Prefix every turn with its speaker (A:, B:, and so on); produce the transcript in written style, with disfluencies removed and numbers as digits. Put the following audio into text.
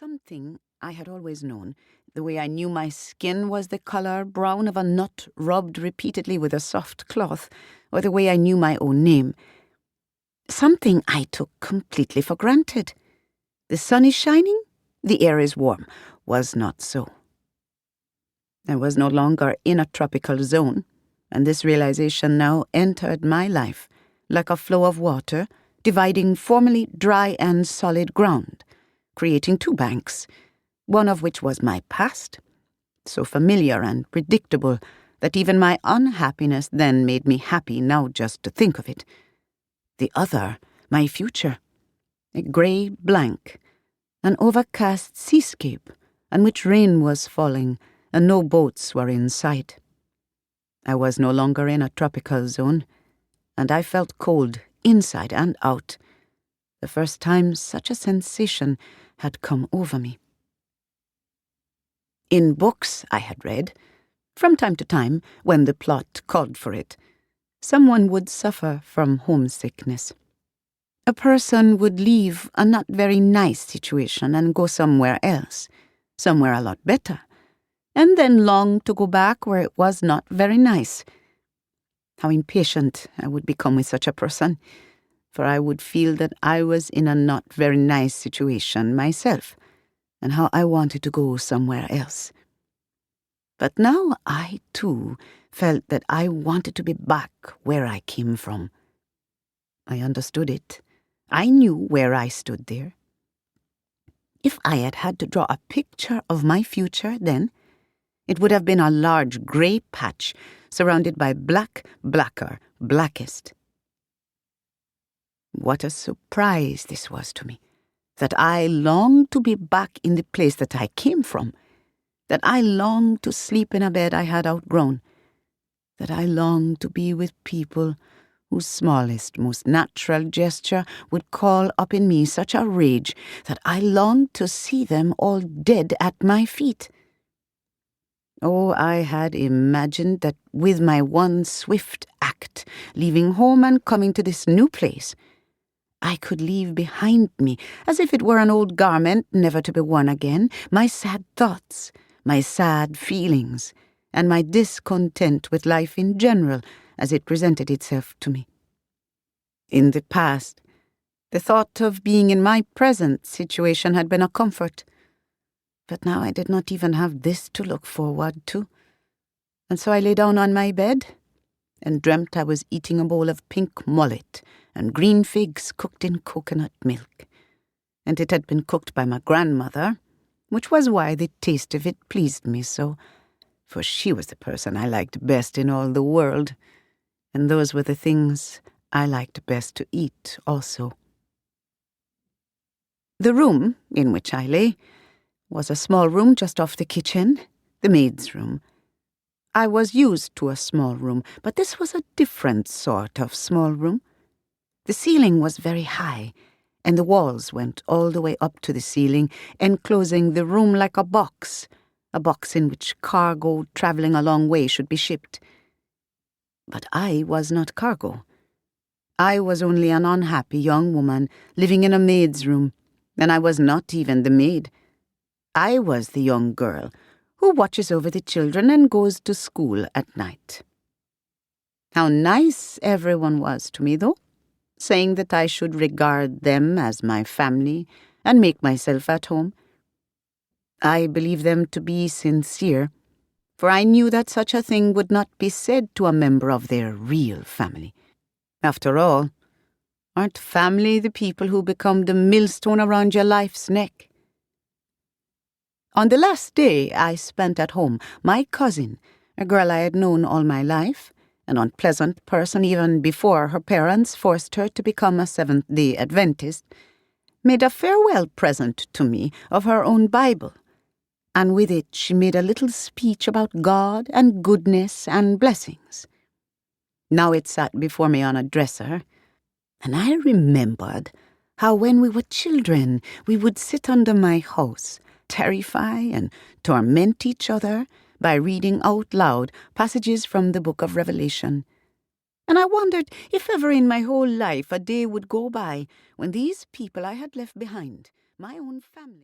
A: Something I had always known, the way I knew my skin was the colour brown of a nut rubbed repeatedly with a soft cloth, or the way I knew my own name. Something I took completely for granted. The sun is shining, the air is warm, was not so. I was no longer in a tropical zone, and this realization now entered my life like a flow of water, dividing formerly dry and solid ground, creating two banks, one of which was my past, so familiar and predictable that even my unhappiness then made me happy now just to think of it. The other, my future, a grey blank, an overcast seascape on which rain was falling and no boats were in sight. I was no longer in a tropical zone, and I felt cold inside and out, the first time such a sensation had come over me. In books I had read, from time to time, when the plot called for it, someone would suffer from homesickness. A person would leave a not very nice situation and go somewhere else, somewhere a lot better, and then long to go back where it was not very nice. How impatient I would become with such a person, for I would feel that I was in a not very nice situation myself, and how I wanted to go somewhere else. But now I, too, felt that I wanted to be back where I came from. I understood it. I knew where I stood there. If I had had to draw a picture of my future then, it would have been a large grey patch surrounded by black, blacker, blackest. What a surprise this was to me, that I longed to be back in the place that I came from, that I longed to sleep in a bed I had outgrown, that I longed to be with people whose smallest, most natural gesture would call up in me such a rage that I longed to see them all dead at my feet. Oh, I had imagined that with my one swift act, leaving home and coming to this new place, I could leave behind me, as if it were an old garment never to be worn again, my sad thoughts, my sad feelings, and my discontent with life in general as it presented itself to me. In the past, the thought of being in my present situation had been a comfort, but now I did not even have this to look forward to, and so I lay down on my bed and dreamt I was eating a bowl of pink mullet and green figs cooked in coconut milk, and it had been cooked by my grandmother, which was why the taste of it pleased me so, for she was the person I liked best in all the world, and those were the things I liked best to eat also. The room in which I lay was a small room just off the kitchen, the maid's room. I was used to a small room, but this was a different sort of small room. The ceiling was very high, and the walls went all the way up to the ceiling, enclosing the room like a box in which cargo travelling a long way should be shipped. But I was not cargo. I was only an unhappy young woman living in a maid's room, and I was not even the maid. I was the young girl who watches over the children and goes to school at night. How nice everyone was to me, though, saying that I should regard them as my family and make myself at home. I believed them to be sincere, for I knew that such a thing would not be said to a member of their real family. After all, aren't family the people who become the millstone around your life's neck? On the last day I spent at home, my cousin, a girl I had known all my life, an unpleasant person even before her parents forced her to become a Seventh-day Adventist, made a farewell present to me of her own Bible, and with it she made a little speech about God and goodness and blessings. Now it sat before me on a dresser, and I remembered how when we were children we would sit under my house, terrify and torment each other by reading out loud passages from the book of Revelation. And I wondered if ever in my whole life a day would go by when these people I had left behind, my own family,